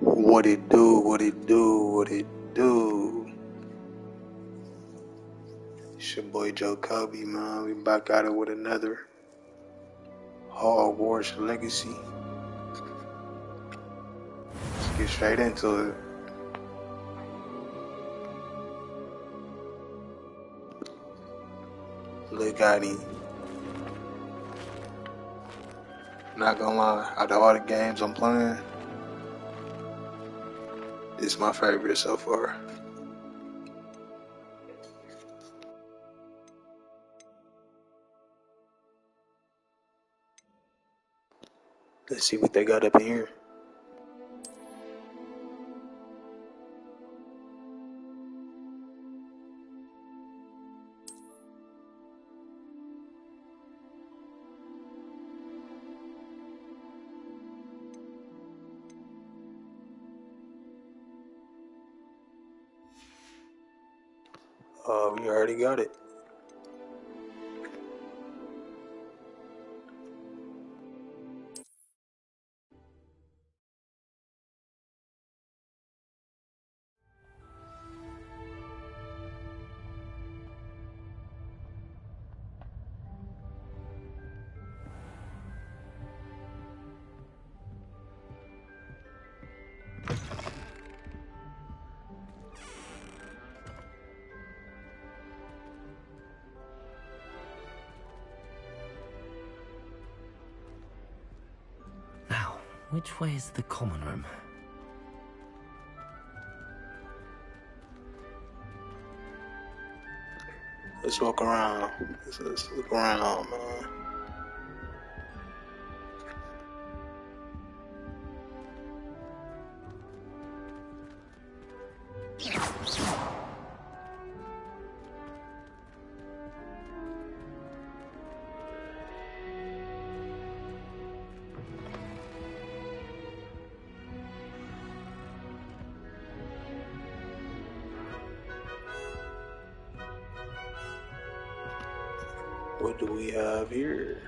What it do, what it do, what it do. It's your boy Joe Kobe, man. We back at it with another Hogwarts Legacy. Let's get straight into it. Look at him. Not gonna lie, out of all the games I'm playing, this is my favorite so far. Let's see what they got up in here. We already got it. Which way is the common room? Let's walk around. Let's look around, man. What do we have here?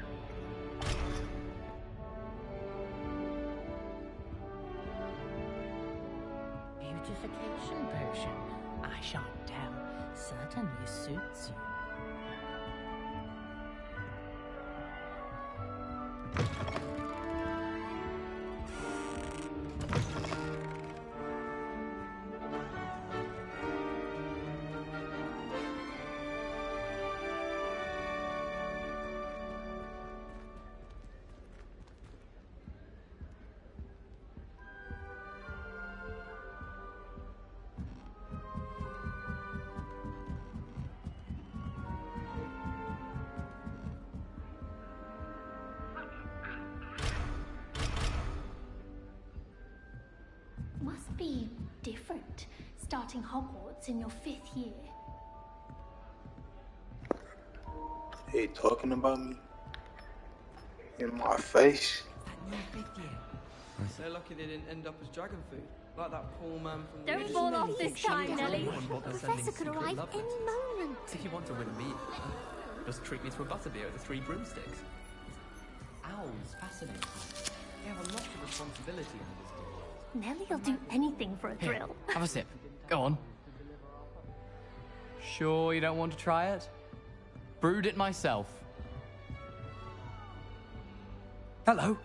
Beautification potion. I shan't tell. Certainly suits you. Must be different, starting Hogwarts in your 5th year. They talking about me? In my face? They're lucky they didn't end up as dragon food, like that poor man from the... Don't fall off this time, Nelly. The Professor could arrive any moment. If you want to win a meal, just treat me to a butterbeer with 3 broomsticks. Owls fascinate me. They have a lot of responsibility in this game. Nelly'll do anything for a thrill. Have a sip. Go on. Sure you don't want to try it? Brewed it myself. Hello.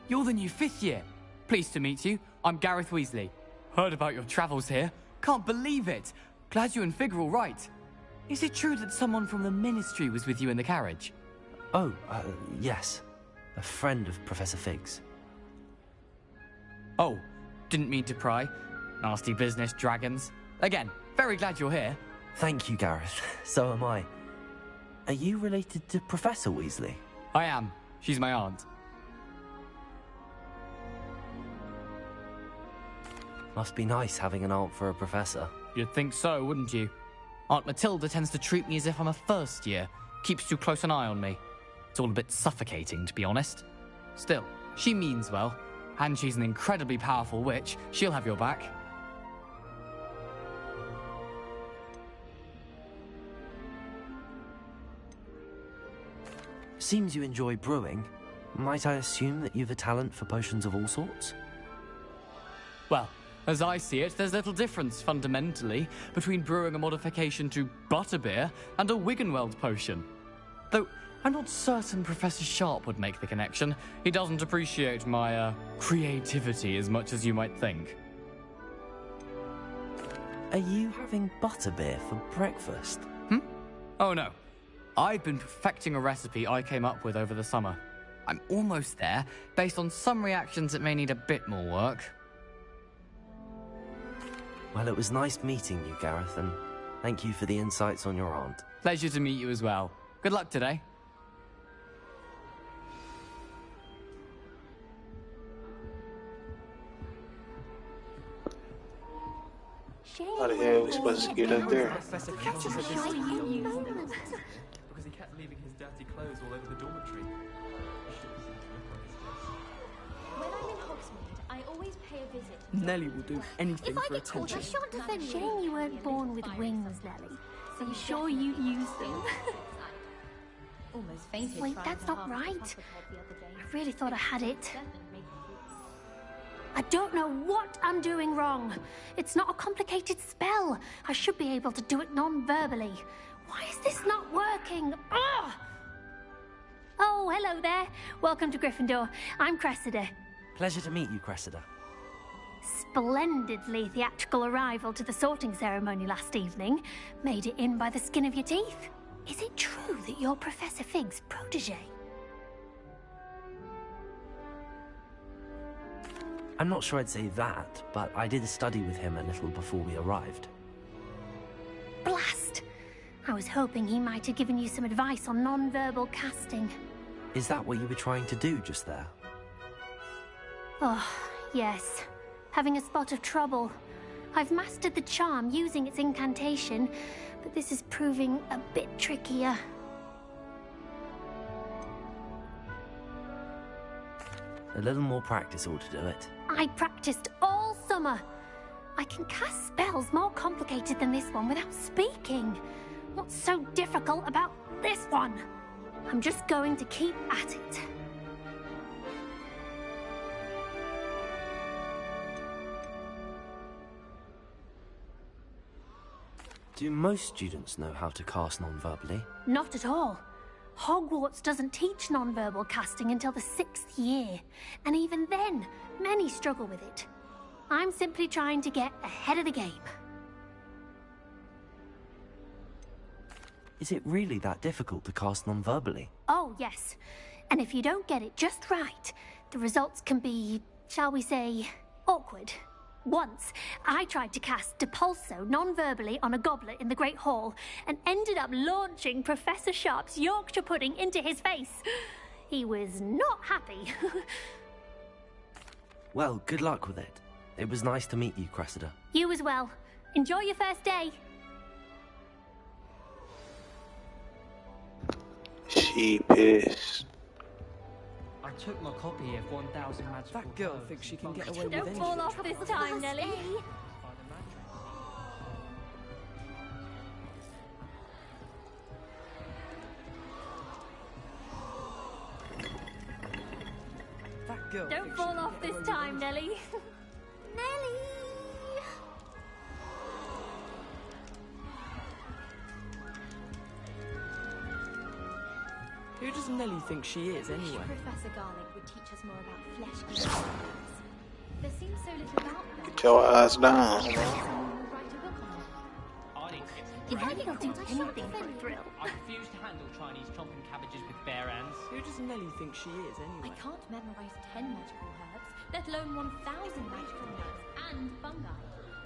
You're the new 5th year. Pleased to meet you. I'm Gareth Weasley. Heard about your travels here. Can't believe it. Glad you and Fig are all right. Is it true that someone from the Ministry was with you in the carriage? Oh, yes. A friend of Professor Fig's. Oh, didn't mean to pry. Nasty business, dragons. Again, very glad you're here. Thank you, Gareth. So am I. Are you related to Professor Weasley? I am. She's my aunt. Must be nice having an aunt for a professor. You'd think so, wouldn't you? Aunt Matilda tends to treat me as if I'm a first year. Keeps too close an eye on me. It's all a bit suffocating, to be honest. Still, she means well. And she's an incredibly powerful witch. She'll have your back. Seems you enjoy brewing. Might I assume that you've a talent for potions of all sorts? Well, as I see it, there's little difference, fundamentally, between brewing a modification to butterbeer and a Wiggenweld potion. Though, I'm not certain Professor Sharp would make the connection. He doesn't appreciate my, creativity as much as you might think. Are you having butterbeer for breakfast? Oh no. I've been perfecting a recipe I came up with over the summer. I'm almost there. Based on some reactions, it may need a bit more work. Well, it was nice meeting you, Gareth, and thank you for the insights on your aunt. Pleasure to meet you as well. Good luck today. How the hell are we supposed to get up there? Professor Ketchum said this because he kept leaving his dirty clothes all over the dormitory. When I'm in Hogsmeade, I always pay a visit. Nelly will do anything If I for get called, I attention. shan't defend you. Shame you weren't born with wings, Nelly. Are you sure you use them? Almost fainted. Wait, trying that's to not half right. the other day. I really thought I had it. Doesn't make you- I don't know what I'm doing wrong. It's not a complicated spell. I should be able to do it non-verbally. Why is this not working? Ugh! Oh, hello there. Welcome to Gryffindor. I'm Cressida. Pleasure to meet you, Cressida. Splendidly theatrical arrival to the sorting ceremony last evening. Made it in by the skin of your teeth. Is it true that you're Professor Fig's protege? I'm not sure I'd say that, but I did study with him a little before we arrived. Blast! I was hoping he might have given you some advice on non-verbal casting. Is that what you were trying to do just there? Oh, yes. Having a spot of trouble. I've mastered the charm using its incantation, but this is proving a bit trickier. A little more practice ought to do it. I practiced all summer. I can cast spells more complicated than this one without speaking. What's so difficult about this one? I'm just going to keep at it. Do most students know how to cast non-verbally? Not at all. Hogwarts doesn't teach non-verbal casting until the 6th year, and even then, many struggle with it. I'm simply trying to get ahead of the game. Is it really that difficult to cast non-verbally? Oh, yes. And if you don't get it just right, the results can be, shall we say, awkward. Once, I tried to cast Depulso non-verbally on a goblet in the Great Hall and ended up launching Professor Sharp's Yorkshire pudding into his face. He was not happy. Well, good luck with it. It was nice to meet you, Cressida. You as well. Enjoy your first day. She pissed. I took my copy of 1000 Magical That girl Herbs thinks she and can get Functions. away with Don't anything. fall off this time, Nelly. By the mattress. That girl Don't thinks fall she can off get away this with time, anything. Nelly. Nelly! Who does Nelly think she is, anyway? Professor Garlic would teach us more about flesh-eating spiders. There seems so little about them. Get your ass down. Someone will write a book on them. I need to get some If bread. Nelly will do anything for a thrill. I refuse to handle Chinese chomping cabbages with bare hands. Who does Nelly think she is, I anyway? can't memorize 10 magical herbs, let alone 1,000 magical nuts and fungi.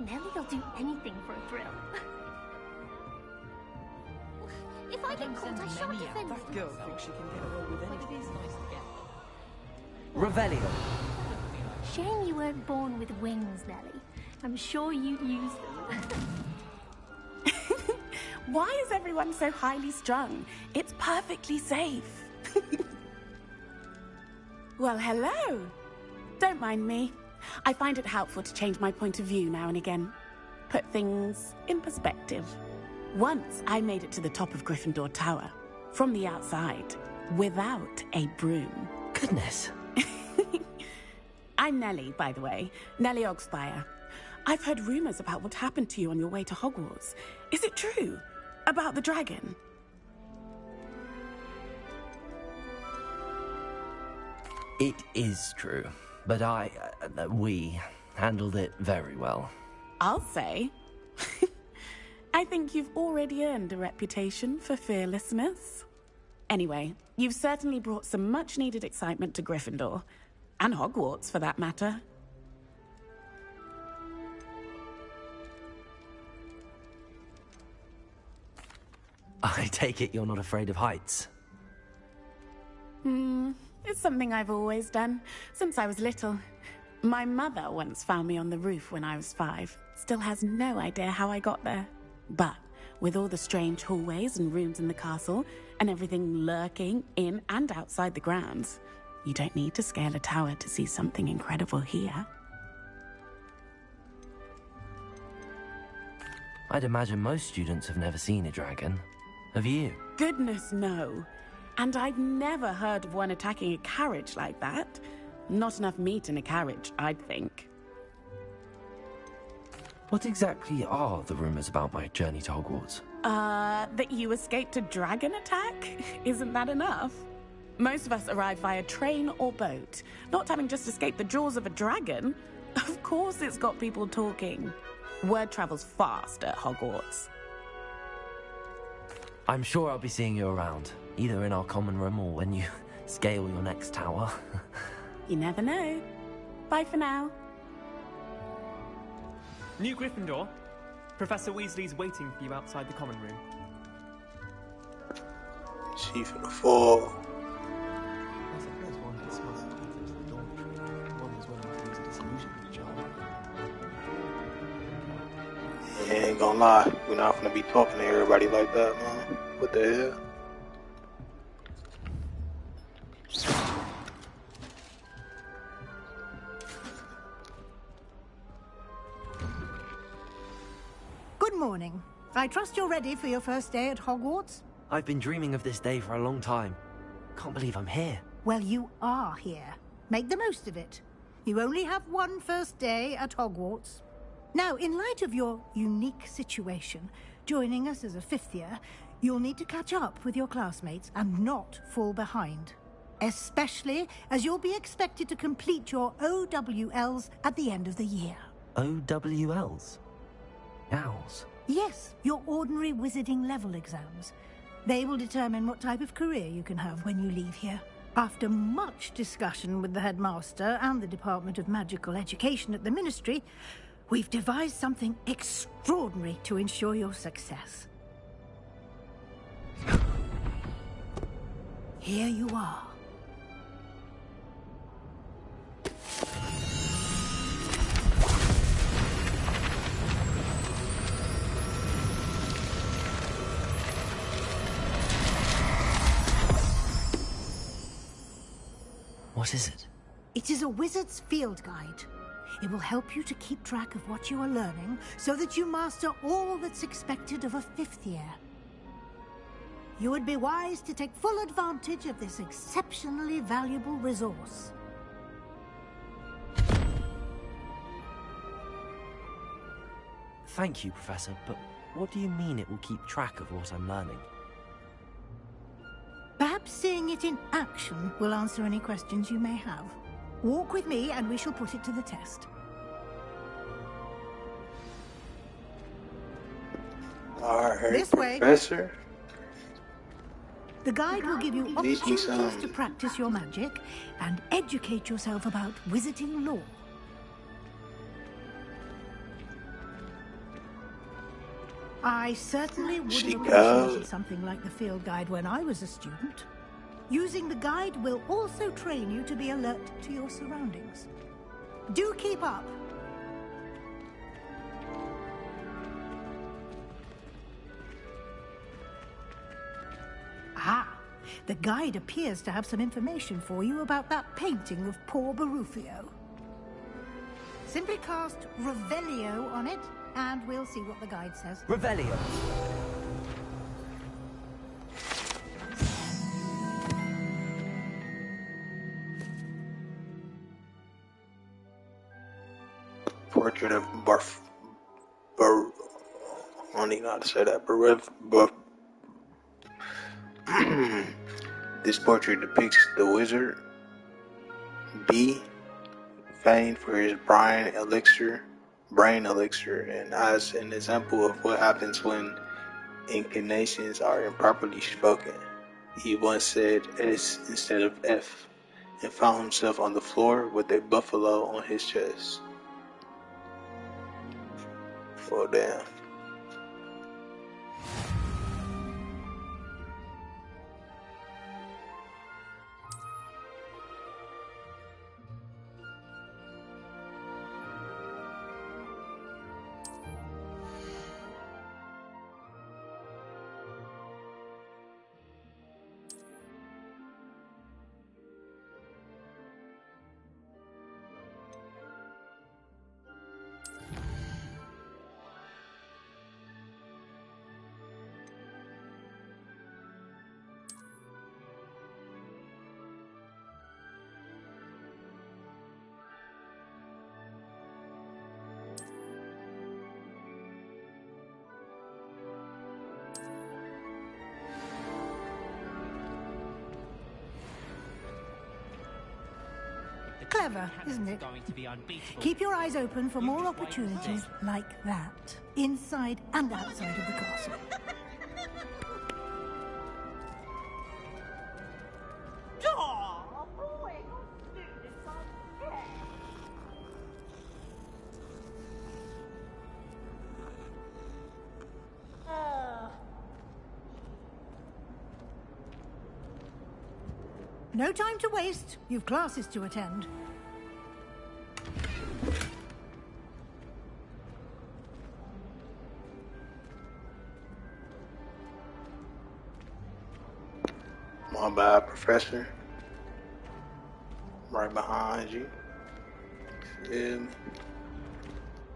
Nelly will do anything for a thrill. If I get caught, I shan't defend That girl thinks she can get away with But anything. it is nice to get Revelio. Shame you weren't born with wings, Nelly. I'm sure you'd use them. Why is everyone so highly strung? It's perfectly safe. Well, hello. Don't mind me. I find it helpful to change my point of view now and again. Put things in perspective. Once I made it to the top of Gryffindor Tower, from the outside, without a broom. Goodness. I'm Nellie, by the way. Nellie Ogspire. I've heard rumors about what happened to you on your way to Hogwarts. Is it true? About the dragon? It is true, but we handled it very well. I'll say. I think you've already earned a reputation for fearlessness. Anyway, you've certainly brought some much-needed excitement to Gryffindor. And Hogwarts, for that matter. I take it you're not afraid of heights? It's something I've always done, since I was little. My mother once found me on the roof when I was 5. Still has no idea how I got there. But with all the strange hallways and rooms in the castle, and everything lurking in and outside the grounds, you don't need to scale a tower to see something incredible here. I'd imagine most students have never seen a dragon. Have you? Goodness, no. And I've never heard of one attacking a carriage like that. Not enough meat in a carriage, I'd think. What exactly are the rumors about my journey to Hogwarts? That you escaped a dragon attack? Isn't that enough? Most of us arrive via train or boat, not having just escaped the jaws of a dragon. Of course it's got people talking. Word travels fast at Hogwarts. I'm sure I'll be seeing you around, either in our common room or when you scale your next tower. You never know. Bye for now. New Gryffindor. Professor Weasley's waiting for you outside the common room. She finna fall. I suppose one could smell some pattern to the dormitory. One was willing to use a disillusionment charm. Yeah, ain't gonna lie. We're not gonna be talking to everybody like that, man. What the hell? Good morning. I trust you're ready for your first day at Hogwarts? I've been dreaming of this day for a long time. Can't believe I'm here. Well, you are here. Make the most of it. You only have one first day at Hogwarts. Now, in light of your unique situation, joining us as a 5th year, you'll need to catch up with your classmates and not fall behind. Especially as you'll be expected to complete your OWLs at the end of the year. OWLs? Owls? Yes, your ordinary wizarding level exams. They will determine what type of career you can have when you leave here. After much discussion with the headmaster and the Department of Magical Education at the Ministry, we've devised something extraordinary to ensure your success. Here you are. What is it? It is a wizard's field guide. It will help you to keep track of what you are learning so that you master all that's expected of a 5th year. You would be wise to take full advantage of this exceptionally valuable resource. Thank you, Professor, but what do you mean it will keep track of what I'm learning? Perhaps seeing it in action will answer any questions you may have. Walk with me and we shall put it to the test. Alright, This way. Professor. The guide will give you Teach me opportunities some. to practice your magic and educate yourself about wizarding lore. I certainly would She have goes. appreciated something like the field guide when I was a student. Using the guide will also train you to be alert to your surroundings. Do keep up. Ah, the guide appears to have some information for you about that painting of poor Barufio. Simply cast Revelio on it, and we'll see what the guide says. Revelio! Portrait of I don't even know how to say that. This portrait depicts the wizard B, famed for his brain elixir, and as an example of what happens when incantations are improperly spoken. He once said S instead of F, and found himself on the floor with a buffalo on his chest. Oh damn. Clever, isn't it? Keep your eyes open for more opportunities like that, inside and outside of the castle. No time to waste. You've classes to attend. My bad, Professor. Right behind you.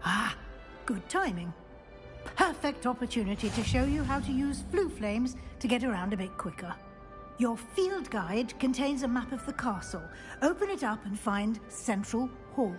Ah, good timing. Perfect opportunity to show you how to use flue flames to get around a bit quicker. Your field guide contains a map of the castle. Open it up and find Central Hall.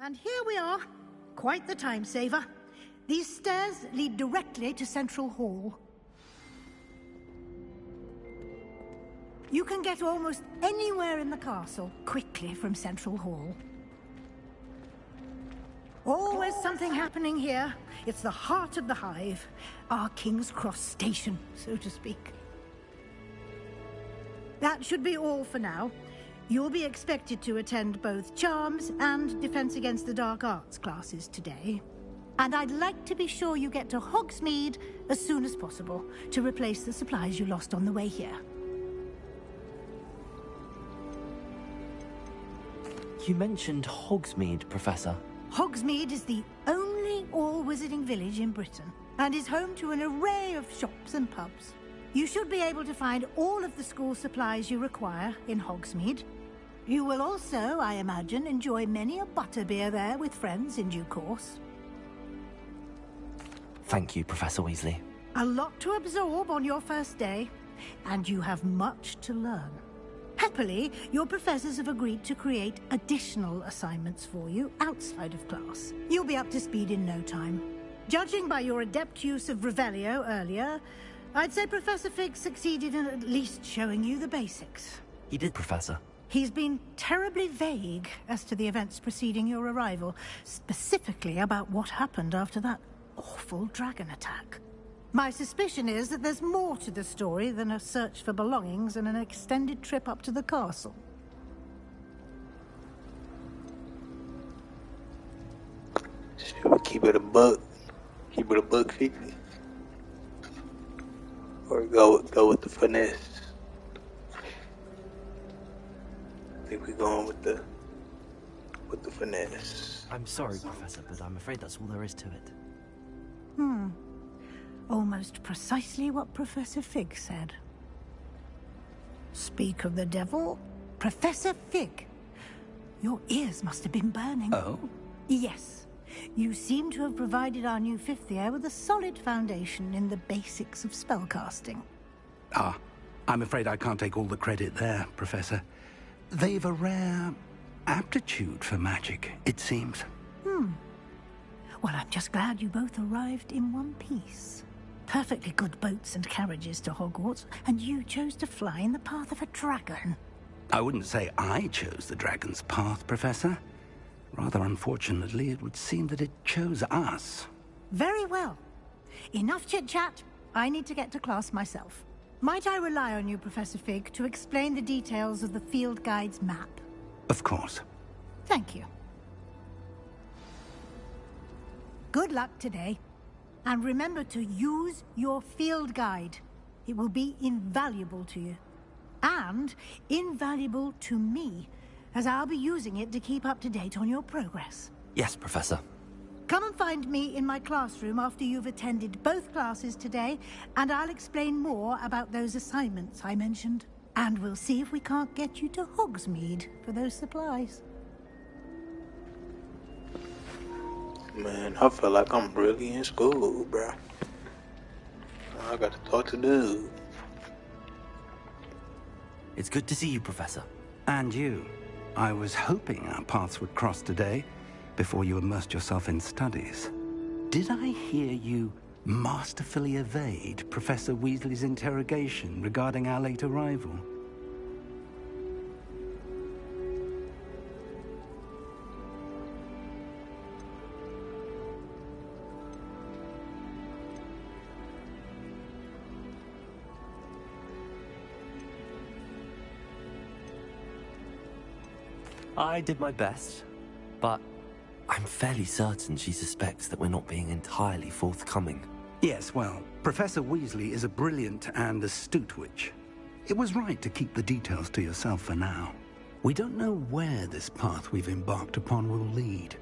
And here we are. Quite the time saver. These stairs lead directly to Central Hall. You can get almost anywhere in the castle quickly from Central Hall. Always something happening here. It's the heart of the hive. Our King's Cross station, so to speak. That should be all for now. You'll be expected to attend both Charms and Defense Against the Dark Arts classes today. And I'd like to be sure you get to Hogsmeade as soon as possible to replace the supplies you lost on the way here. You mentioned Hogsmeade, Professor. Hogsmeade is the only all-wizarding village in Britain and is home to an array of shops and pubs. You should be able to find all of the school supplies you require in Hogsmeade. You will also, I imagine, enjoy many a butterbeer there with friends in due course. Thank you, Professor Weasley. A lot to absorb on your first day, and you have much to learn. Happily, your professors have agreed to create additional assignments for you outside of class. You'll be up to speed in no time. Judging by your adept use of Revelio earlier, I'd say Professor Fig succeeded in at least showing you the basics. He did, Professor. He's been terribly vague as to the events preceding your arrival, specifically about what happened after that awful dragon attack. My suspicion is that there's more to the story than a search for belongings and an extended trip up to the castle. Should we keep it a buck? Keep it a buck 50? Or go with the finesse? I think we're going with the finesse. I'm sorry, Professor, but I'm afraid that's all there is to it. Almost precisely what Professor Fig said. Speak of the devil, Professor Fig. Your ears must have been burning. Oh? Yes. You seem to have provided our new fifth year with a solid foundation in the basics of spellcasting. Ah, I'm afraid I can't take all the credit there, Professor. They've a rare aptitude for magic, it seems. Well, I'm just glad you both arrived in one piece. Perfectly good boats and carriages to Hogwarts, and you chose to fly in the path of a dragon. I wouldn't say I chose the dragon's path, Professor. Rather unfortunately, it would seem that it chose us. Very well. Enough chit-chat. I need to get to class myself. Might I rely on you, Professor Fig, to explain the details of the field guide's map? Of course. Thank you. Good luck today. And remember to use your field guide. It will be invaluable to you. And invaluable to me, as I'll be using it to keep up to date on your progress. Yes, Professor. Come and find me in my classroom after you've attended both classes today, and I'll explain more about those assignments I mentioned. And we'll see if we can't get you to Hogsmeade for those supplies. Man, I feel like I'm really in school, bro. I got to talk to dude. It's good to see you, Professor. And you. I was hoping our paths would cross today, before you immersed yourself in studies. Did I hear you masterfully evade Professor Weasley's interrogation regarding our late arrival? I did my best, but I'm fairly certain she suspects that we're not being entirely forthcoming. Yes, well, Professor Weasley is a brilliant and astute witch. It was right to keep the details to yourself for now. We don't know where this path we've embarked upon will lead.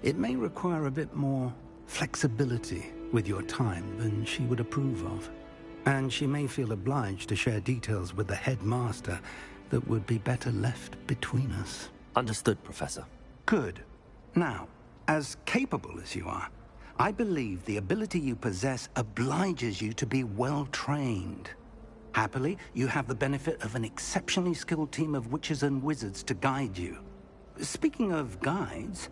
It may require a bit more flexibility with your time than she would approve of. And she may feel obliged to share details with the headmaster that would be better left between us. Understood, Professor. Good. Now, as capable as you are, I believe the ability you possess obliges you to be well trained. Happily, you have the benefit of an exceptionally skilled team of witches and wizards to guide you. Speaking of guides,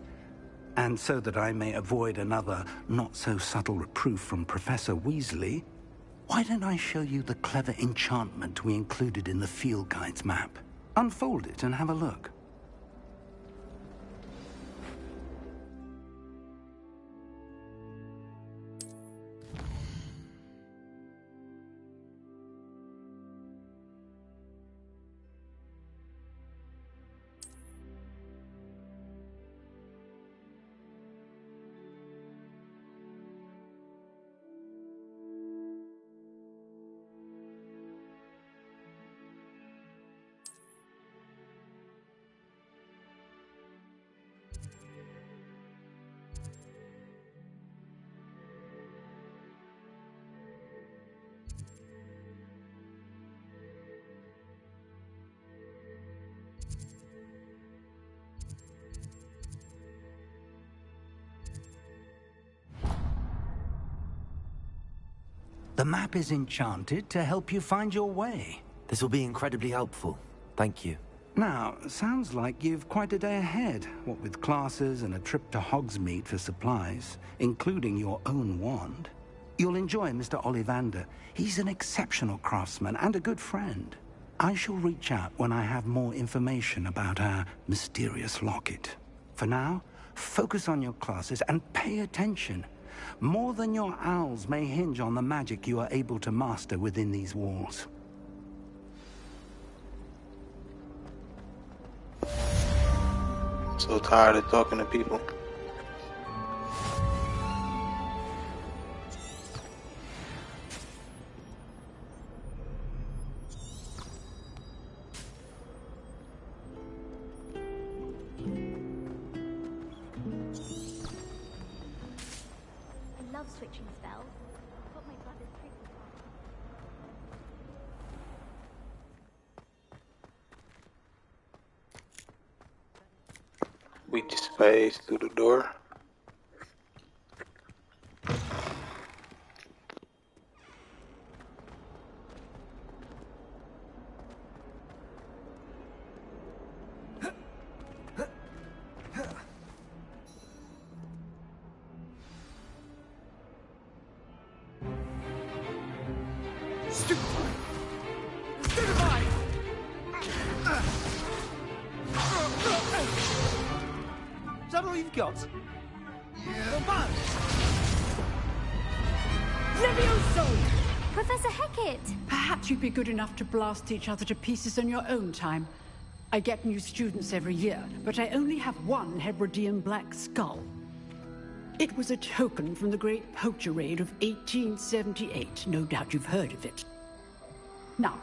and so that I may avoid another not-so-subtle reproof from Professor Weasley, why don't I show you the clever enchantment we included in the field guide's map? Unfold it and have a look. The map is enchanted to help you find your way. This will be incredibly helpful. Thank you. Now, sounds like you've quite a day ahead, what with classes and a trip to Hogsmeade for supplies, including your own wand. You'll enjoy Mr. Ollivander. He's an exceptional craftsman and a good friend. I shall reach out when I have more information about our mysterious locket. For now, focus on your classes and pay attention. More than your owls may hinge on the magic you are able to master within these walls. So tired of talking to people. I love switching spells. Got my brother's tricky We just phased through the door. Is that all you've got? Yeah. Levioso! Professor Hecat! Perhaps you'd be good enough to blast each other to pieces in your own time. I get new students every year, but I only have one Hebridean black skull. It was a token from the Great Poacher Raid of 1878. No doubt you've heard of it. Now,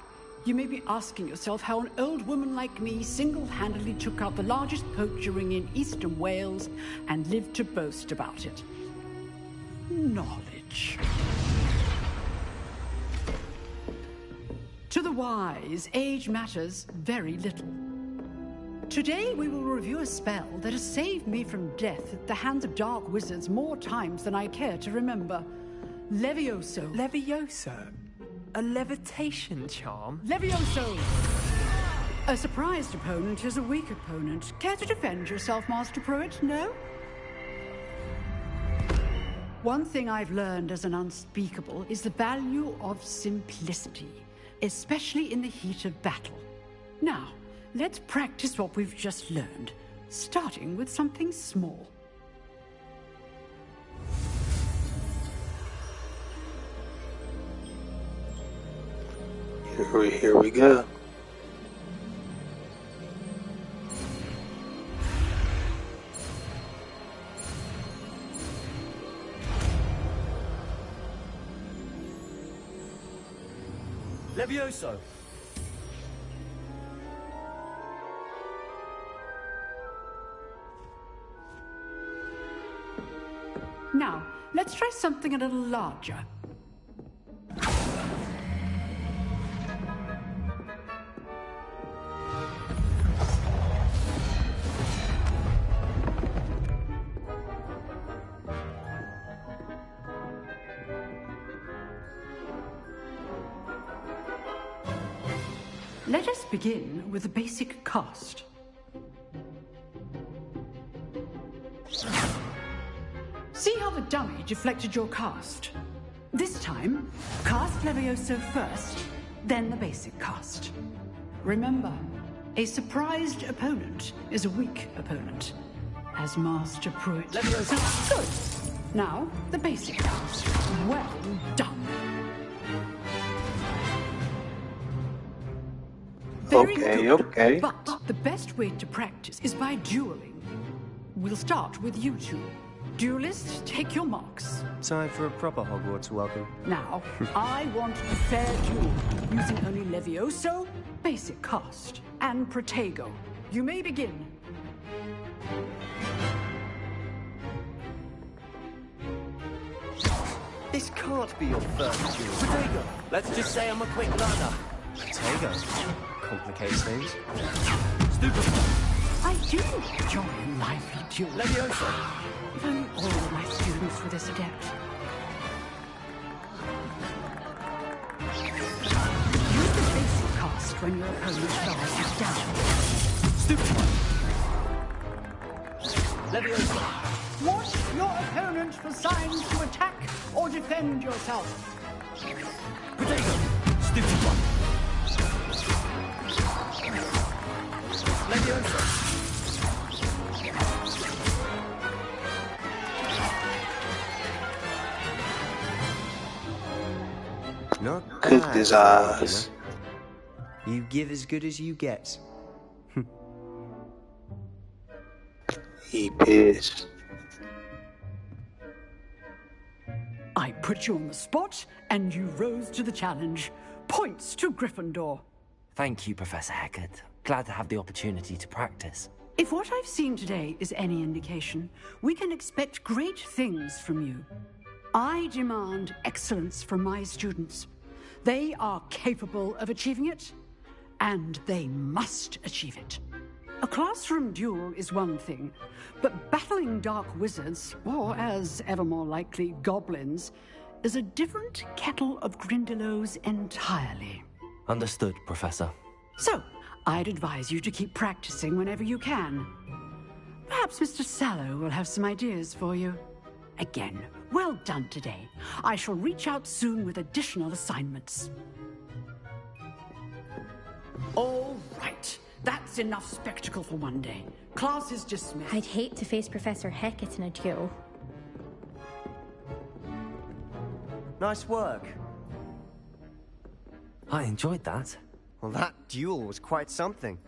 you may be asking yourself how an old woman like me single-handedly took out the largest poacher ring in eastern Wales and lived to boast about it. Knowledge. To the wise, age matters very little. Today we will review a spell that has saved me from death at the hands of dark wizards more times than I care to remember. Levioso. Levioso? A levitation charm? Levioso! A surprised opponent is a weak opponent. Care to defend yourself, Master Pruitt? No? One thing I've learned as an unspeakable is the value of simplicity, especially in the heat of battle. Now, let's practice what we've just learned, starting with something small. Here we go. Levioso! Now, let's try something a little larger. Let us begin with the basic cast. See how the dummy deflected your cast? This time, cast Levioso first, then the basic cast. Remember, a surprised opponent is a weak opponent, as Master Pruitt. Levioso! Good! Now, the basic cast. Well done. Very good. Okay. But the best way to practice is by dueling. We'll start with you two. Duelists, take your marks. Time for a proper Hogwarts welcome. Now, I want a fair duel, using only Levioso, basic cast, and Protego. You may begin. This can't be your first duel. Protego, let's just say I'm a quick learner. Protego complicates things. Stupid. I do enjoy a lively duel. Levioso. If only all of my students were this adept. Use the basic cast when when your opponent's guard is down. Stupid one. Leviosa. Watch your opponent for signs to attack or defend yourself. Potato. Stupid one. Leviosa. Not Cooked bad, his regular. eyes. You give as good as you get. He pissed. I put you on the spot, and you rose to the challenge. Points to Gryffindor. Thank you, Professor Hecat. Glad to have the opportunity to practice. If what I've seen today is any indication, we can expect great things from you. I demand excellence from my students. They are capable of achieving it, and they must achieve it. A classroom duel is one thing, but battling dark wizards, or as ever more likely, goblins, is a different kettle of Grindylows entirely. Understood, Professor. So, I'd advise you to keep practicing whenever you can. Perhaps Mr. Sallow will have some ideas for you. Again, well done today. I shall reach out soon with additional assignments. All right. That's enough spectacle for one day. Class is dismissed. I'd hate to face Professor Hecat in a duel. Nice work. I enjoyed that. Well, that duel was quite something.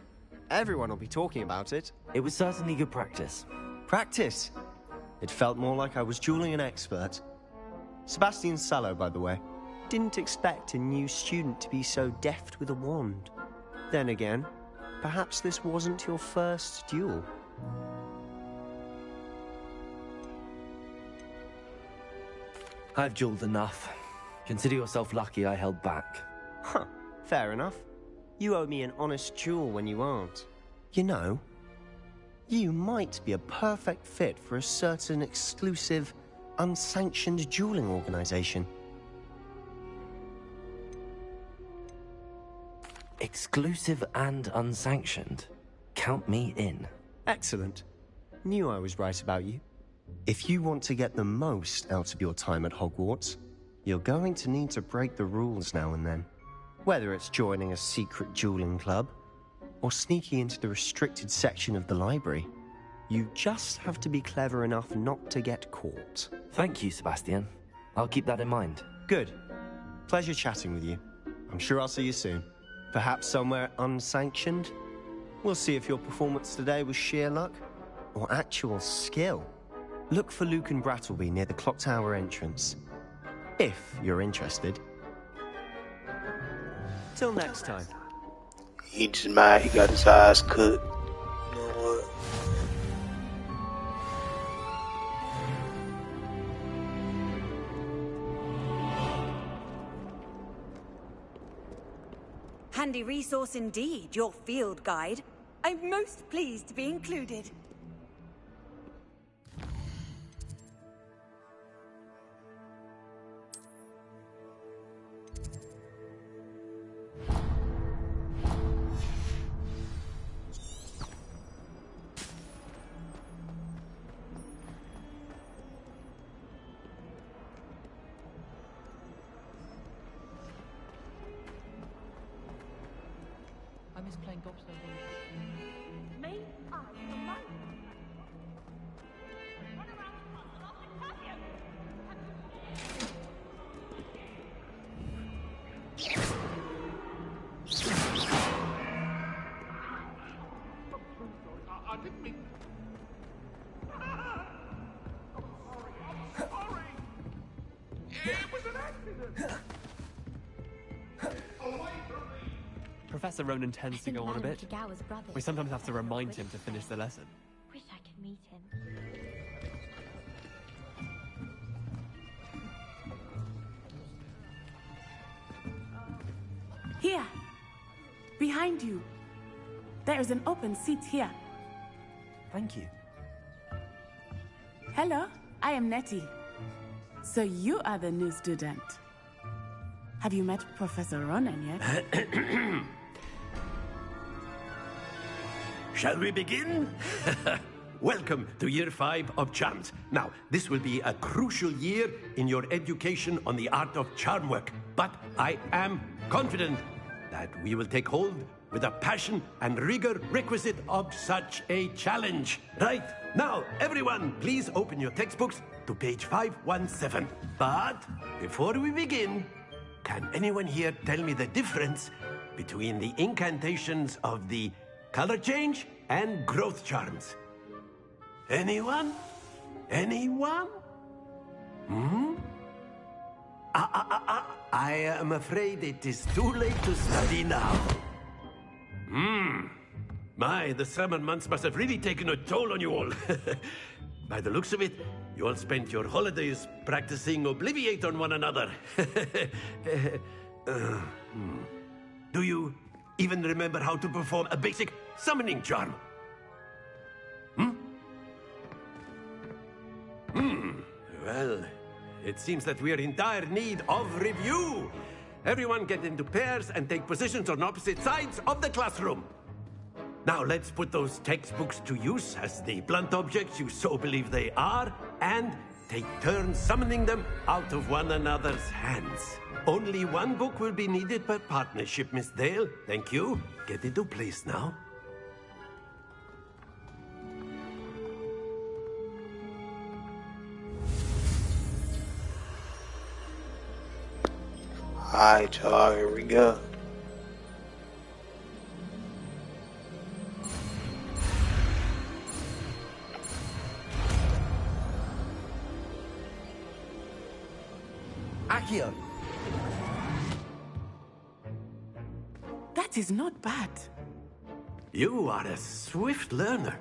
Everyone will be talking about it. It was certainly good practice. Practice? It felt more like I was dueling an expert. Sebastian Sallow, by the way. Didn't expect a new student to be so deft with a wand. Then again, perhaps this wasn't your first duel. I've dueled enough. Consider yourself lucky I held back. Huh, fair enough. You owe me an honest duel when you aren't. You know, you might be a perfect fit for a certain exclusive, unsanctioned dueling organization. Exclusive and unsanctioned. Count me in. Excellent. Knew I was right about you. If you want to get the most out of your time at Hogwarts, you're going to need to break the rules now and then. Whether it's joining a secret dueling club, or sneaking into the restricted section of the library, you just have to be clever enough not to get caught. Thank you, Sebastian. I'll keep that in mind. Good. Pleasure chatting with you. I'm sure I'll see you soon. Perhaps somewhere unsanctioned? We'll see if your performance today was sheer luck, or actual skill. Look for Luke and Brattleby near the clock tower entrance. If you're interested. Till next time. He just mad he got his eyes cooked. You know what? Handy resource indeed, your field guide. I'm most pleased to be included. I miss playing gobstone. Me? I'm the I didn't mean... It was an accident! Professor Ronan tends to go on a bit. Togawa's brothers. We sometimes have to remind him to finish the lesson. Wish I could meet him. Here. Behind you. There is an open seat here. Thank you. Hello, I am Nettie. So you are the new student. Have you met Professor Ronan yet? Shall we begin? Welcome to Year 5 of Charms. Now, this will be a crucial year in your education on the art of charm work. But I am confident that we will take hold with the passion and rigor requisite of such a challenge. Right, now, everyone, please open your textbooks to page 517. But before we begin, can anyone here tell me the difference between the incantations of the color change and growth charms? Anyone? Anyone? I am afraid it is too late to study now. My, the summer months must have really taken a toll on you all. By the looks of it, you all spent your holidays practicing Obliviate on one another. Do you even remember how to perform a basic summoning charm? Well, it seems that we are in dire need of review. Everyone get into pairs and take positions on opposite sides of the classroom. Now let's put those textbooks to use as the blunt objects you so believe they are, and take turns summoning them out of one another's hands. Only one book will be needed per partnership, Miss Dale. Thank you. Get into place now. Alright, y'all, here we go. Akio. That is not bad. You are a swift learner.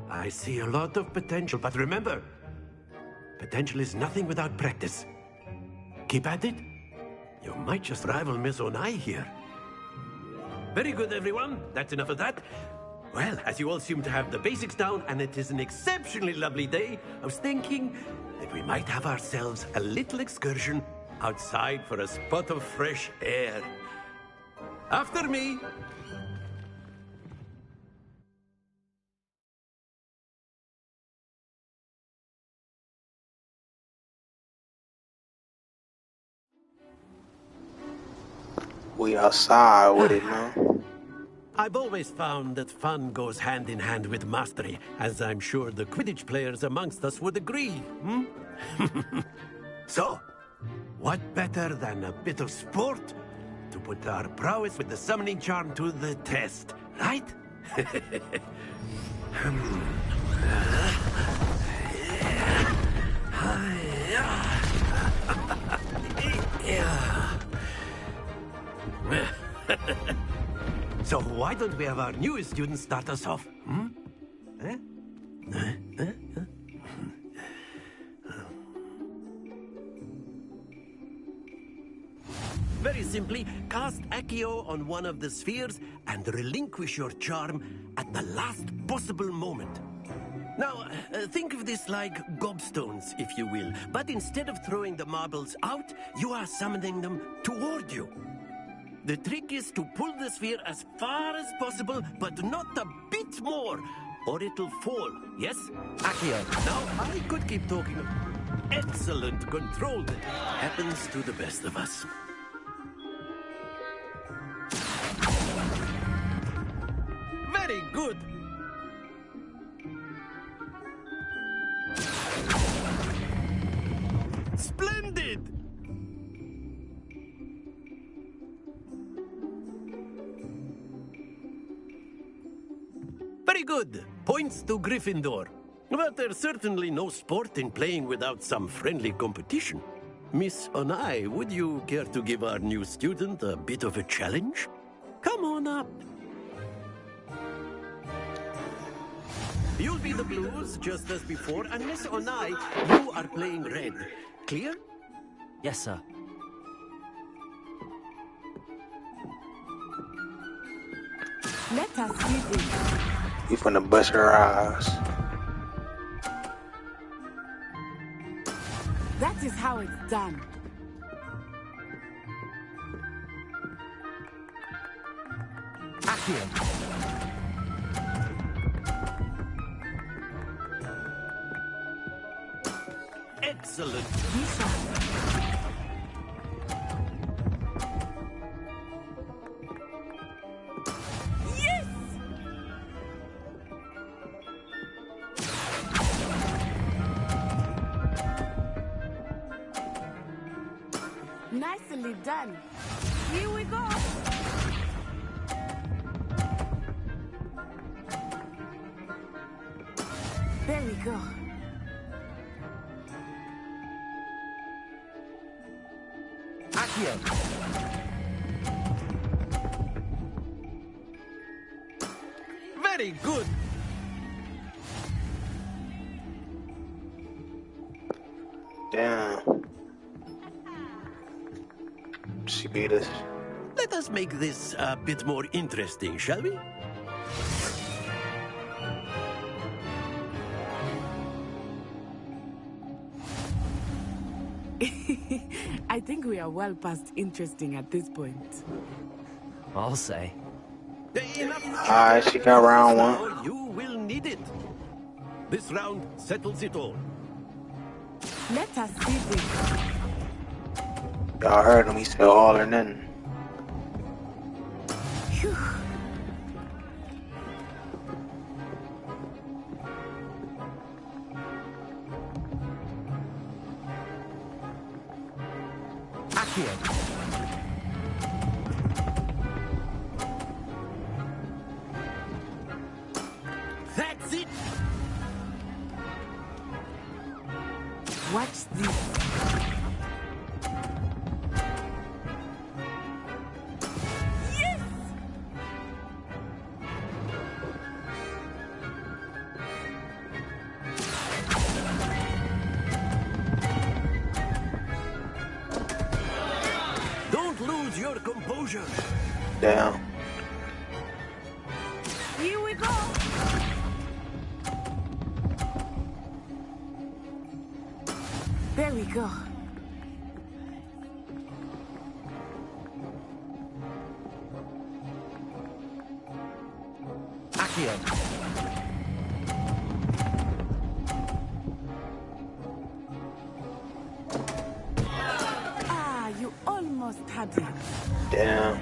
I see a lot of potential, but remember, potential is nothing without practice. Keep at it. You might just rival Miss Onai here. Very good, everyone. That's enough of that. Well, as you all seem to have the basics down, and it is an exceptionally lovely day, I was thinking that we might have ourselves a little excursion outside for a spot of fresh air. After me. We outside with it, man. I've always found that fun goes hand in hand with mastery, as I'm sure the Quidditch players amongst us would agree. So, what better than a bit of sport to put our prowess with the summoning charm to the test, right? So why don't we have our newest student start us off? Very simply, cast Accio on one of the spheres and relinquish your charm at the last possible moment. Now, think of this like gobstones, if you will, but instead of throwing the marbles out, you are summoning them toward you. The trick is to pull the sphere as far as possible, but not a bit more, or it'll fall. Yes? Accio. Now, I could keep talking. Excellent control that happens to the best of us. Very good. Splendid! Very good. Points to Gryffindor. But there's certainly no sport in playing without some friendly competition. Miss Onai, would you care to give our new student a bit of a challenge? Come on up. You'll be the blues, just as before, and Miss Onai, you are playing red. Clear? Yes, sir. Let us do this. You finna bust her eyes. That is how it's done. Accio. Excellent. Yes! Nicely done. Here we go. There we go. Accio. Very good. Damn. She beat us. Let us make this a bit more interesting, shall we? I think we are well past interesting at this point. I'll say. Alright, she got round one. Now you will need it. This round settles it all. Let us see this. Y'all heard him, he said all or nothing. Phew. Accio. That's it. Watch this. Yes! Don't lose your composure. Damn. Here we go. There we go. Accio. Ah, you almost had it. Damn.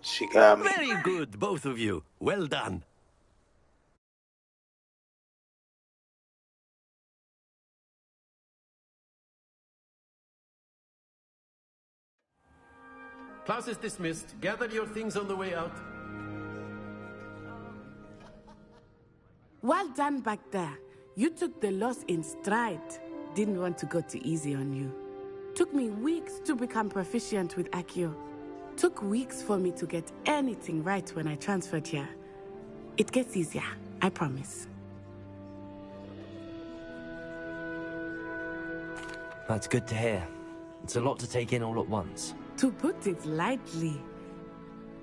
She got me. Very good, both of you. Well done. Class is dismissed. Gather your things on the way out. Well done back there. You took the loss in stride. Didn't want to go too easy on you. Took me weeks to become proficient with Accio. Took weeks for me to get anything right when I transferred here. It gets easier, I promise. That's good to hear. It's a lot to take in all at once. To put it lightly,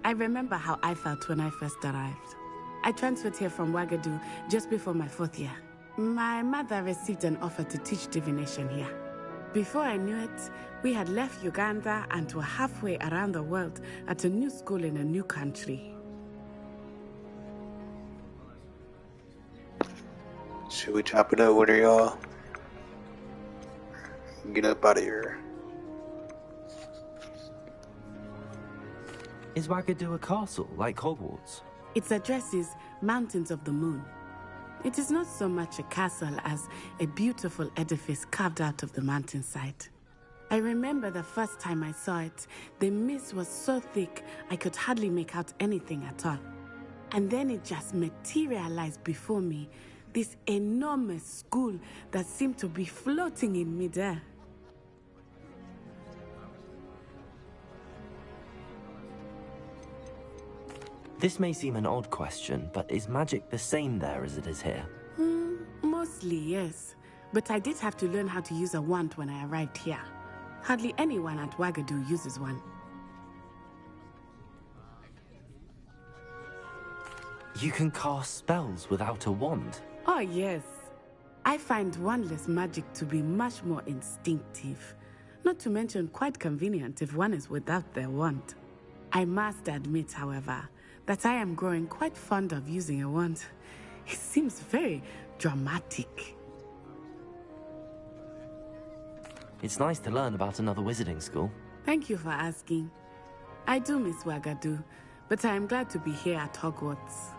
I remember how I felt when I first arrived. I transferred here from Ouagadougou just before my 4th year. My mother received an offer to teach divination here. Before I knew it, we had left Uganda and were halfway around the world at a new school in a new country. Should we chop it up with her, y'all? Get up out of here. Is Ouagadougou a castle, like Hogwarts? Its address is Mountains of the Moon. It is not so much a castle as a beautiful edifice carved out of the mountainside. I remember the first time I saw it, the mist was so thick I could hardly make out anything at all. And then it just materialized before me, this enormous school that seemed to be floating in midair. This may seem an odd question, but is magic the same there as it is here? Mostly, yes. But I did have to learn how to use a wand when I arrived here. Hardly anyone at Ouagadougou uses one. You can cast spells without a wand? Oh, yes. I find wandless magic to be much more instinctive. Not to mention quite convenient if one is without their wand. I must admit, however, that I am growing quite fond of using a wand. It seems very dramatic. It's nice to learn about another wizarding school. Thank you for asking. I do miss Wagadu, but I am glad to be here at Hogwarts.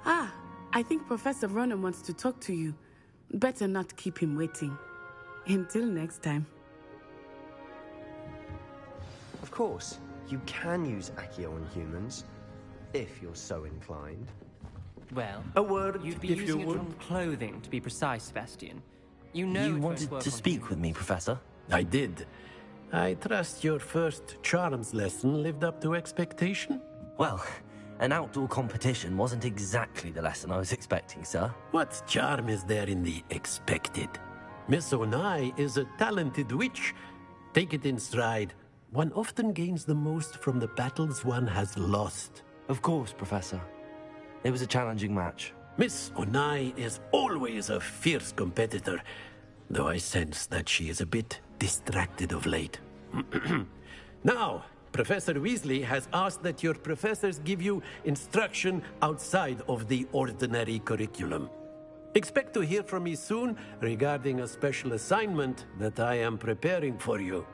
Ah, I think Professor Ronan wants to talk to you. Better not keep him waiting. Until next time. Of course, you can use Accio on humans, if you're so inclined. Well, a word, you'd be if using you it would. from clothing, to be precise, Sebastian. You know You it won't wanted work to on speak humans. with me, Professor? I did. I trust your first charms lesson lived up to expectation? Well, an outdoor competition wasn't exactly the lesson I was expecting, sir. What charm is there in the expected? Miss Onai is a talented witch. Take it in stride. One often gains the most from the battles one has lost. Of course, Professor. It was a challenging match. Miss Onai is always a fierce competitor, though I sense that she is a bit distracted of late. Now, Professor Weasley has asked that your professors give you instruction outside of the ordinary curriculum. Expect to hear from me soon regarding a special assignment that I am preparing for you.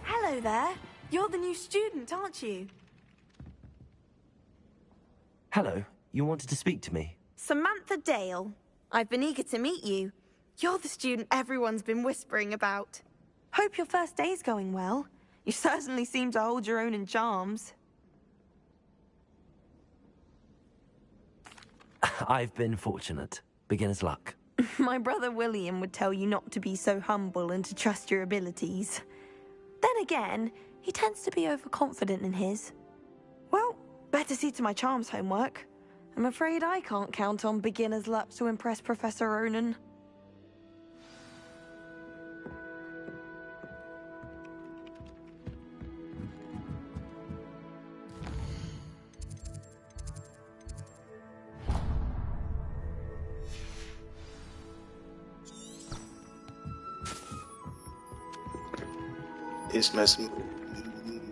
Hello there. You're the new student, aren't you? Hello, you wanted to speak to me? Samantha Dale. I've been eager to meet you. You're the student everyone's been whispering about. Hope your first day's going well. You certainly seem to hold your own in charms. I've been fortunate. Beginner's luck. My brother William would tell you not to be so humble and to trust your abilities. Then again, he tends to be overconfident in his. Well, better see to my charms homework. I'm afraid I can't count on beginner's luck to impress Professor Ronan.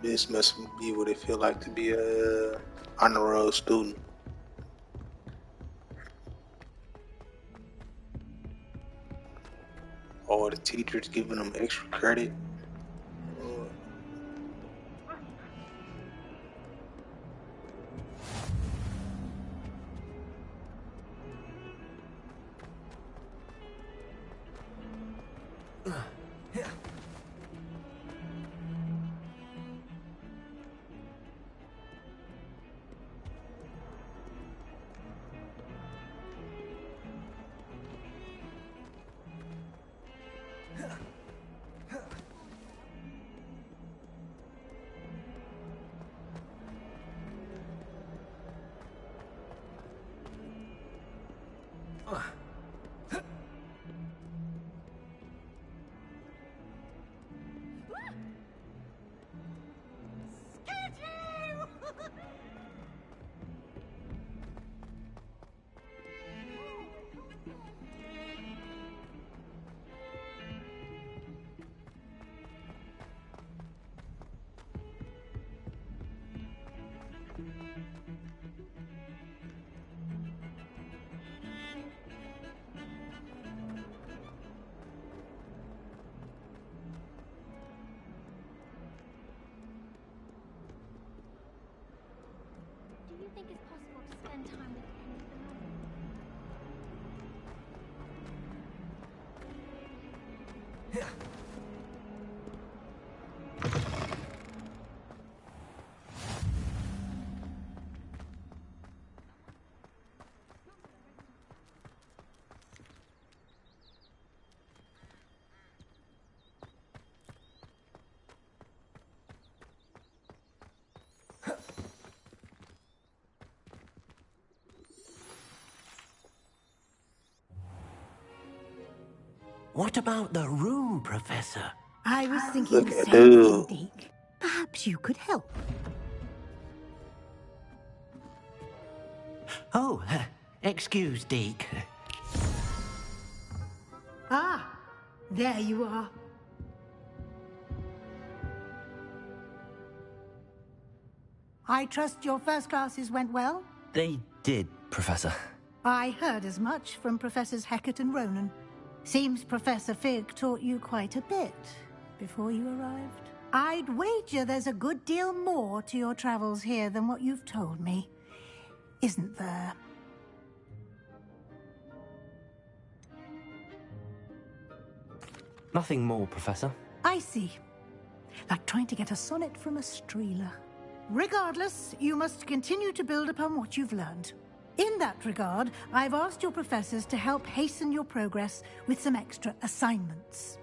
This must be what it feel like to be a honor roll student. All the teachers giving them extra credit. Do you think it's possible to spend time with any of them? What about the room, Professor? I was thinking Look the at same thing, dude. Deke. Perhaps you could help. Oh, excuse, Deke. Ah, there you are. I trust your first classes went well? They did, Professor. I heard as much from Professors Hecat and Ronan. Seems Professor Fig taught you quite a bit before you arrived. I'd wager there's a good deal more to your travels here than what you've told me. Isn't there? Nothing more, Professor. I see. Like trying to get a sonnet from a streeler. Regardless, you must continue to build upon what you've learned. In that regard, I've asked your professors to help hasten your progress with some extra assignments.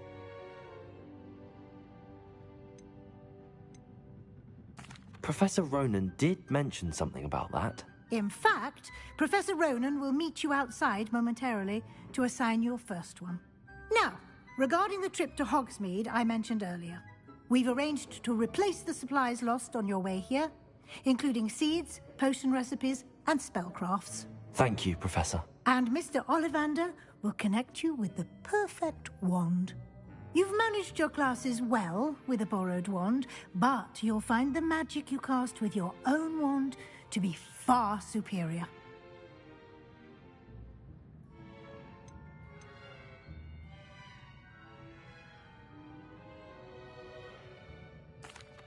Professor Ronan did mention something about that. In fact, Professor Ronan will meet you outside momentarily to assign your first one. Now, regarding the trip to Hogsmeade I mentioned earlier, we've arranged to replace the supplies lost on your way here, including seeds, potion recipes, and spellcrafts. Thank you, Professor. And Mr. Ollivander will connect you with the perfect wand. You've managed your classes well with a borrowed wand, but you'll find the magic you cast with your own wand to be far superior.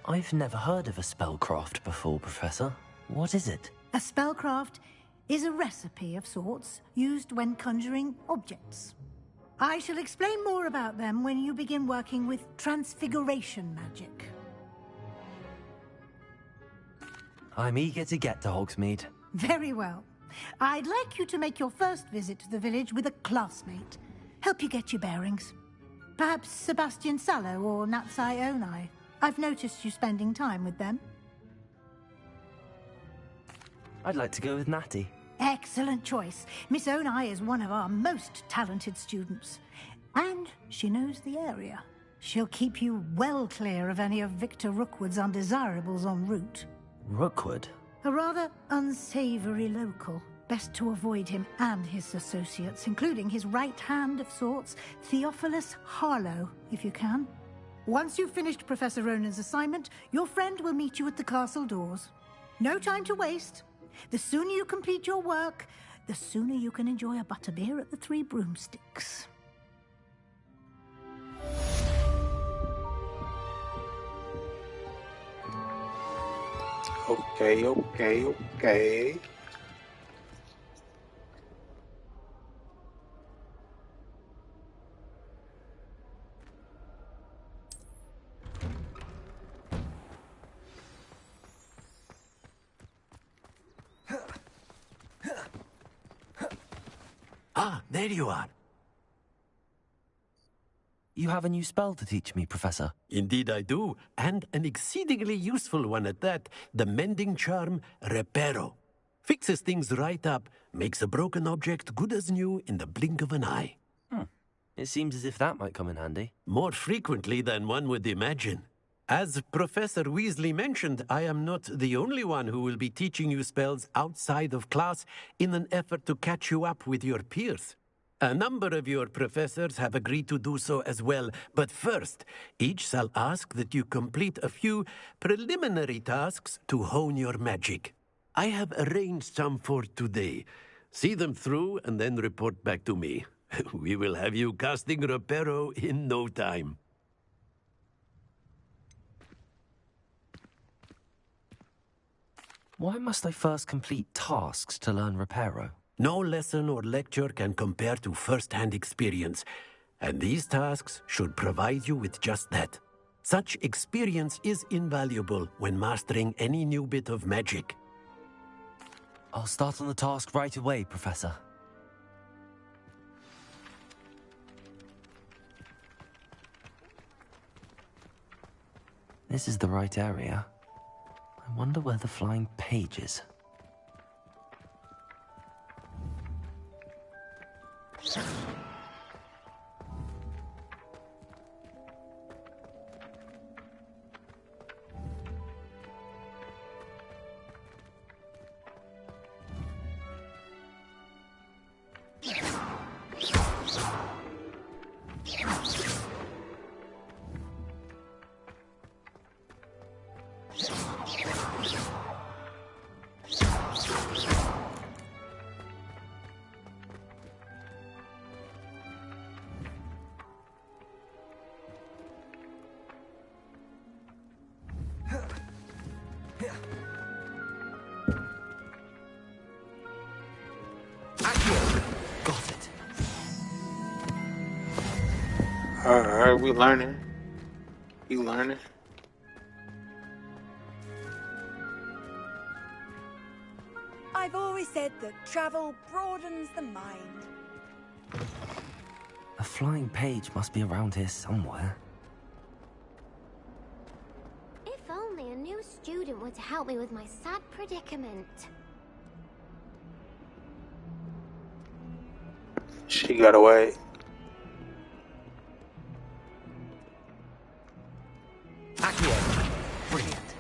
I've never heard of a spellcraft before, Professor. What is it? A spellcraft is a recipe of sorts used when conjuring objects. I shall explain more about them when you begin working with transfiguration magic. I'm eager to get to Hogsmeade. Very well. I'd like you to make your first visit to the village with a classmate. Help you get your bearings. Perhaps Sebastian Sallow or Natsai Onai. I've noticed you spending time with them. I'd like to go with Natty. Excellent choice. Miss Onai is one of our most talented students. And she knows the area. She'll keep you well clear of any of Victor Rookwood's undesirables en route. Rookwood? A rather unsavory local. Best to avoid him and his associates, including his right hand of sorts, Theophilus Harlow, if you can. Once you've finished Professor Ronan's assignment, your friend will meet you at the castle doors. No time to waste. The sooner you complete your work, the sooner you can enjoy a butterbeer at the Three Broomsticks. Okay. Ah, there you are. You have a new spell to teach me, Professor. Indeed I do, and an exceedingly useful one at that. The mending charm, Reparo. Fixes things right up, makes a broken object good as new in the blink of an eye. It seems as if that might come in handy. More frequently than one would imagine. As Professor Weasley mentioned, I am not the only one who will be teaching you spells outside of class in an effort to catch you up with your peers. A number of your professors have agreed to do so as well, but first, each shall ask that you complete a few preliminary tasks to hone your magic. I have arranged some for today. See them through and then report back to me. We will have you casting Reparo in no time. Why must I first complete tasks to learn Reparo? No lesson or lecture can compare to first-hand experience, and these tasks should provide you with just that. Such experience is invaluable when mastering any new bit of magic. I'll start on the task right away, Professor. This is the right area. I wonder where the flying page is. Got it. Alright, we learning. You learning. I've always said that travel broadens the mind. A flying page must be around here somewhere. If only a new student were to help me with my sad predicament. She got away. Brilliant.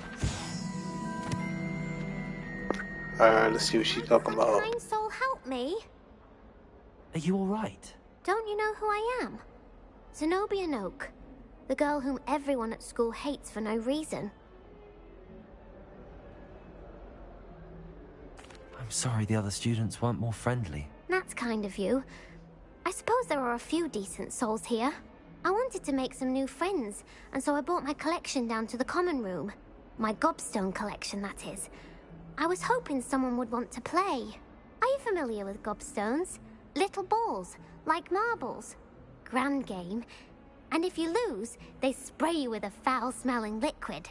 Alright, let's see what she's talking about. Kind soul, help me. Are you alright? Don't you know who I am? Zenobia Noak, the girl whom everyone at school hates for no reason. I'm sorry the other students weren't more friendly. That's kind of you. I suppose there are a few decent souls here. I wanted to make some new friends, and so I brought my collection down to the common room. My gobstone collection, that is. I was hoping someone would want to play. Are you familiar with gobstones? Little balls, like marbles. Grand game. And if you lose, they spray you with a foul-smelling liquid.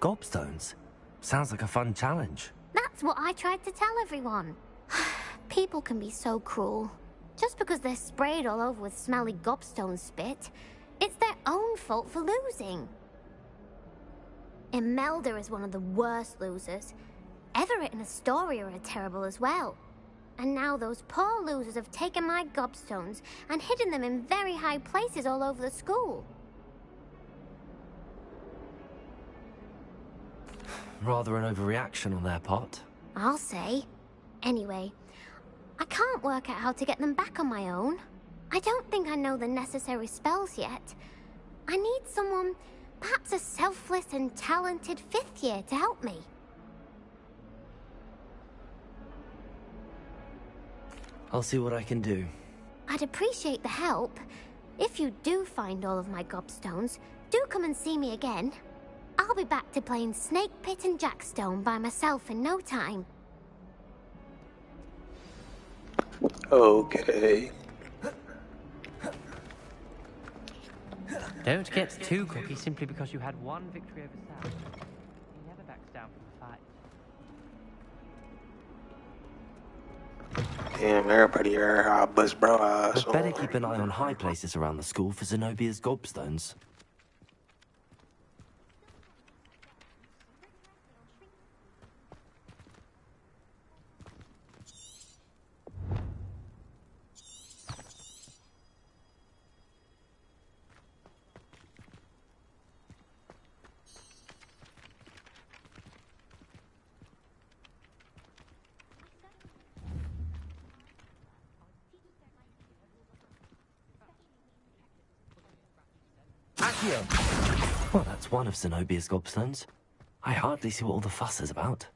Gobstones? Sounds like a fun challenge. That's what I tried to tell everyone. People can be so cruel. Just because they're sprayed all over with smelly gobstone spit, it's their own fault for losing. Imelda is one of the worst losers. Everett and Astoria are terrible as well. And now those poor losers have taken my gobstones and hidden them in very high places all over the school. Rather an overreaction on their part. I'll say. Anyway, I can't work out how to get them back on my own. I don't think I know the necessary spells yet. I need someone, perhaps a selfless and talented 5th year to help me. I'll see what I can do. I'd appreciate the help. If you do find all of my gobstones, do come and see me again. I'll be back to playing Snake Pit and Jackstone by myself in no time. Okay. Don't get too cocky simply because you had one victory over Sam. He never backs down from a fight. Damn, everybody here, I bust bro ass. I'd better keep an eye on high places around the school for Zenobia's gobstones. Well, that's one of Zenobia's gobstones. I hardly see what all the fuss is about.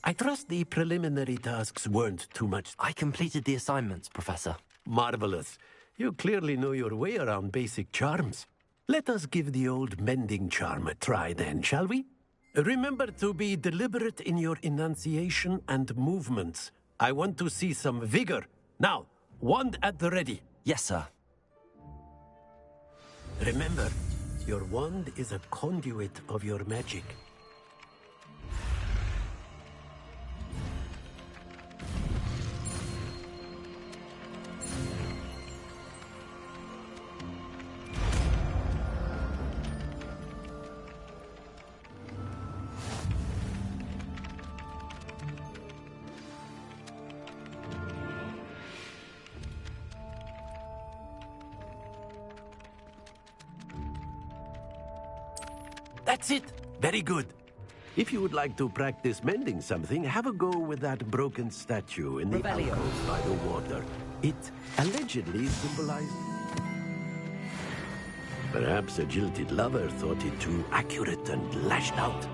I trust the preliminary tasks weren't too much. I completed the assignments, Professor. Marvelous. You clearly know your way around basic charms. Let us give the old mending charm a try then, shall we? Remember to be deliberate in your enunciation and movements. I want to see some vigor. Now, wand at the ready. Yes, sir. Remember, your wand is a conduit of your magic. That's it. Very good. If you would like to practice mending something, have a go with that broken statue in the Revelio. alcove by the water. It allegedly symbolized... Perhaps a jilted lover thought it too accurate and lashed out.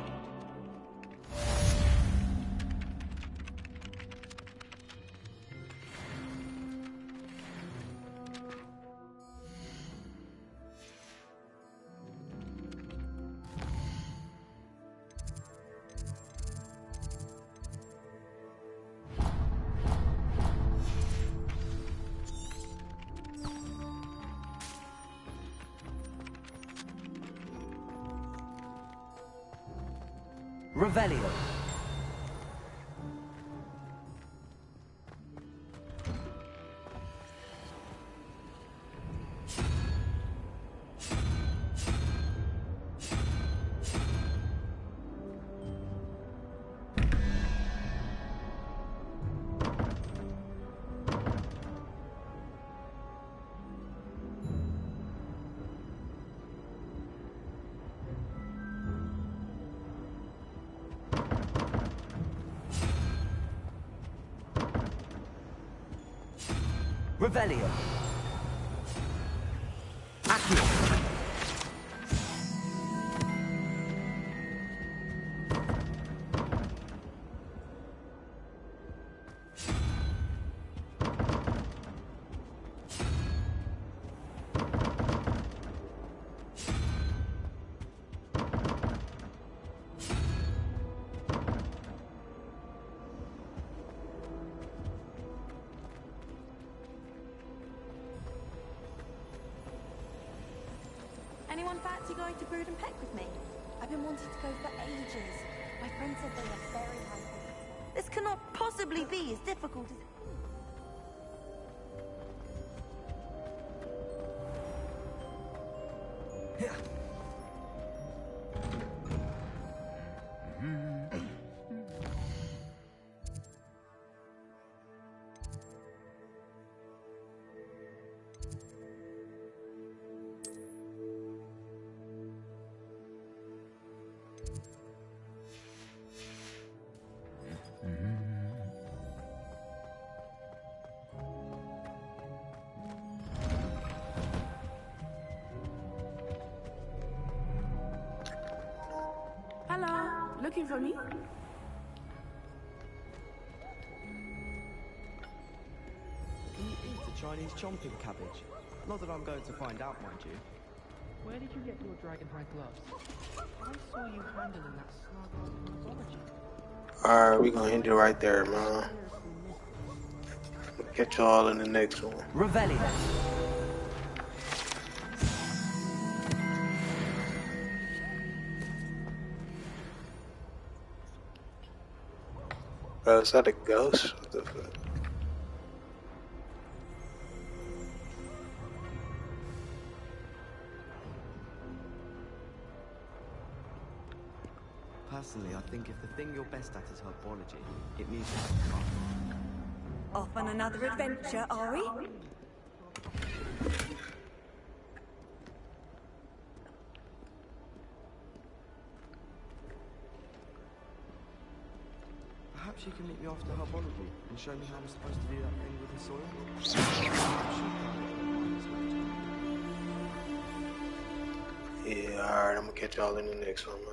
Revelio. Revelio. Accio. Anyone fancy going to Brood and Peck with me? I've been wanting to go for ages. My friend said they are very hungry. This cannot possibly be as difficult as it... Hello, looking for me? Can you eat a Chinese chomping cabbage? Not that I'm going to find out, mind you. Where did you get your dragonhide gloves? I saw you handling that slug mythology. Alright, we're gonna end it right there, man. Catch y'all in the next one. Revelio. Bro, is that a ghost? What the fuck? Personally, I think if the thing you're best at is herbology, it means Off on another adventure, are we? Perhaps you can meet me after herbology and show me how I'm supposed to do that thing with the soil. Yeah, alright, I'm gonna catch y'all in the next one, man.